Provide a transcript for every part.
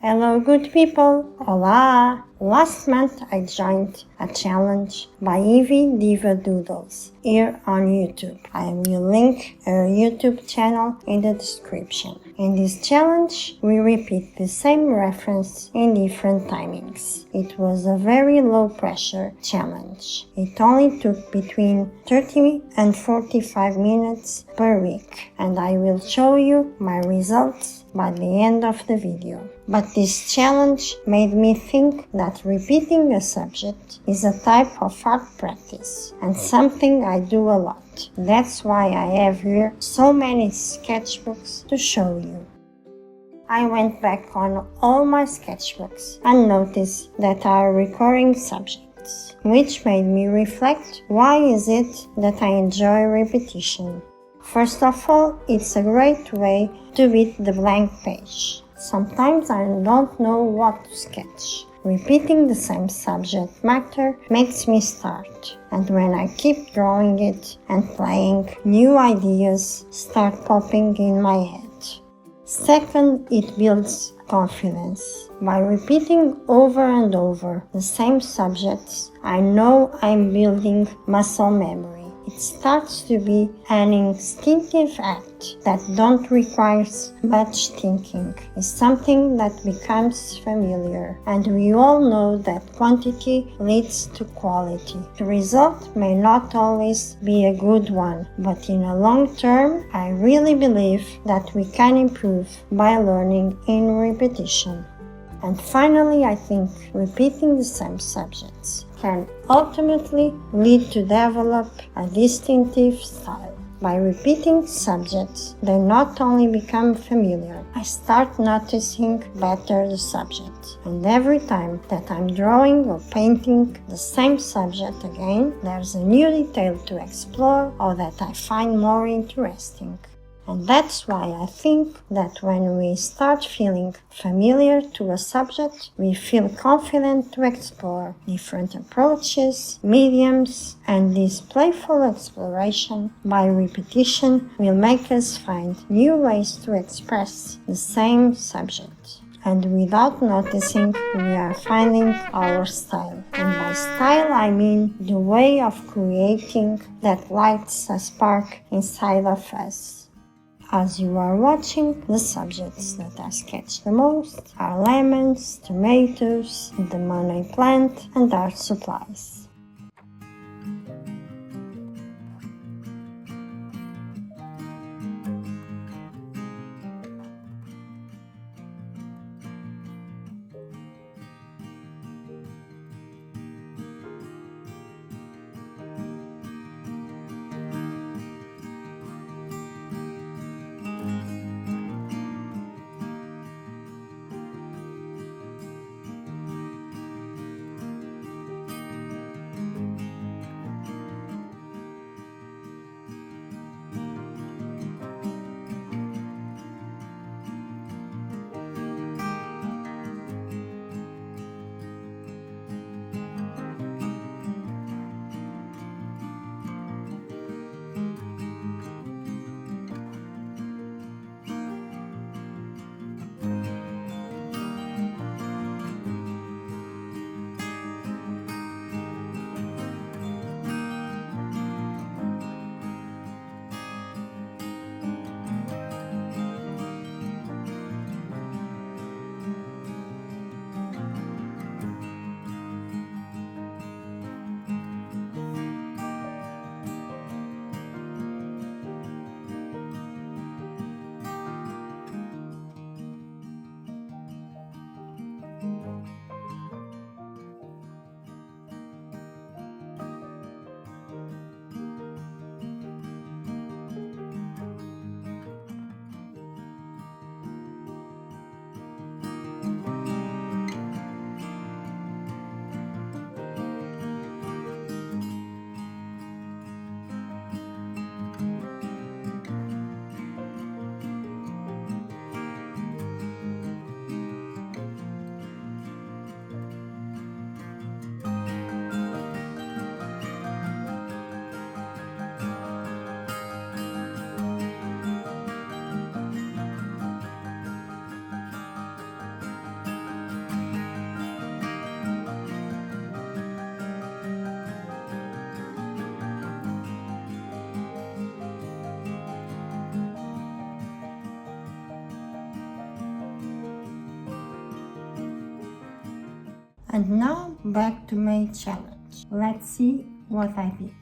Hello good people, hola! Last month I joined a challenge by Evie Diva Doodles here on YouTube. I will link her YouTube channel in the description. In this challenge, we repeat the same reference in different timings. It was a very low pressure challenge. It only took between 30 and 45 minutes per week, and I will show you my results by the end of the video. But this challenge made me think that repeating a subject is a type of art practice and something I do a lot. That's why I have here so many sketchbooks to show you. I went back on all my sketchbooks and noticed that are recurring subjects, which made me reflect why is it that I enjoy repetition. First of all, it's a great way to beat the blank page. Sometimes I don't know what to sketch. Repeating the same subject matter makes me start, and when I keep drawing it and playing, new ideas start popping in my head. Second, it builds confidence. By repeating over and over the same subjects, I know I'm building muscle memory. It starts to be an instinctive act that don't require much thinking. It's something that becomes familiar, and we all know that quantity leads to quality. The result may not always be a good one, but in a long term, I really believe that we can improve by learning in repetition. And finally, I think repeating the same subjects can ultimately lead to develop a distinctive style. By repeating subjects, they not only become familiar, I start noticing better the subject. And every time that I'm drawing or painting the same subject again, there's a new detail to explore or that I find more interesting. And that's why I think that when we start feeling familiar to a subject, we feel confident to explore different approaches, mediums, and this playful exploration by repetition will make us find new ways to express the same subject. And without noticing, we are finding our style. And by style, I mean the way of creating that lights a spark inside of us. As you are watching, the subjects that I sketch the most are lemons, tomatoes, the money plant, and art supplies. And now back to my challenge. Let's see what I did.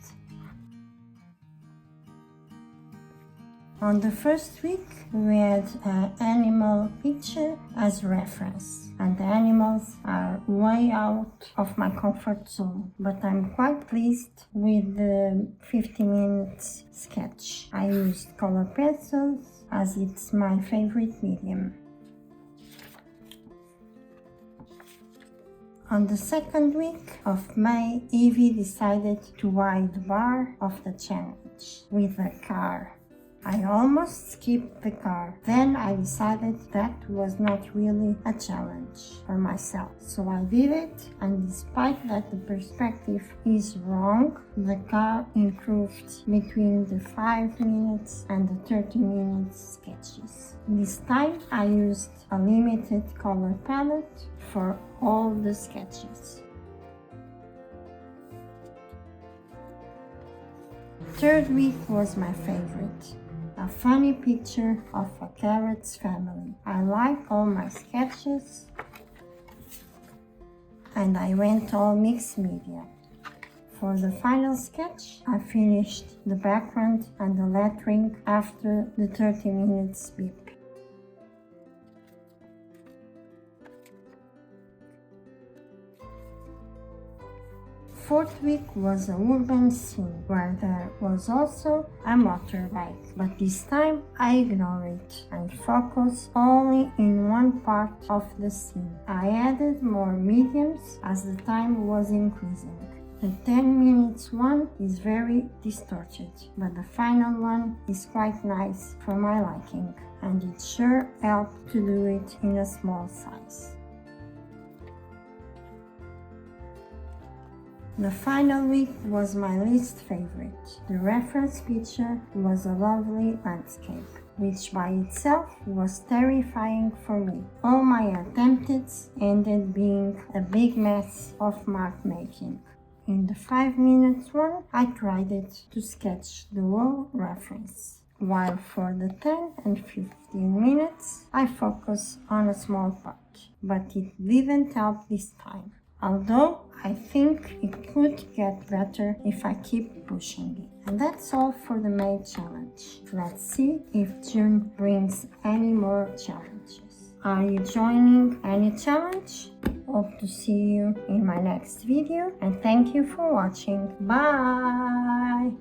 On the first week, we had an animal picture as reference, and the animals are way out of my comfort zone, but I'm quite pleased with the 50 minutes sketch. I used color pencils as it's my favorite medium. On the second week of May, Evie decided to ride the bar of the challenge with a car. I almost skipped the car. Then I decided that was not really a challenge for myself. So I did it, and despite that the perspective is wrong, the car improved between the 5 minutes and the 30 minutes sketches. This time I used a limited color palette for all the sketches. Third week was my favorite. A funny picture of a carrot's family. I like all my sketches and I went all mixed media. For the final sketch, I finished the background and the lettering after the 30 minutes beep. Fourth week was a urban scene where there was also a motorbike, but this time I ignored it and focused only in one part of the scene. I added more mediums as the time was increasing. The 10 minutes one is very distorted, but the final one is quite nice for my liking, and it sure helped to do it in a small size. The final week was my least favorite. The reference picture was a lovely landscape, which by itself was terrifying for me. All my attempts ended being a big mess of mark making. In the 5 minutes one, I tried to sketch the whole reference, while for the 10 and 15 minutes, I focused on a small part, but it didn't help this time. Although I think it could get better if I keep pushing it. And that's all for the May challenge. Let's see if June brings any more challenges. Are you joining any challenge? Hope to see you in my next video, and thank you for watching. Bye!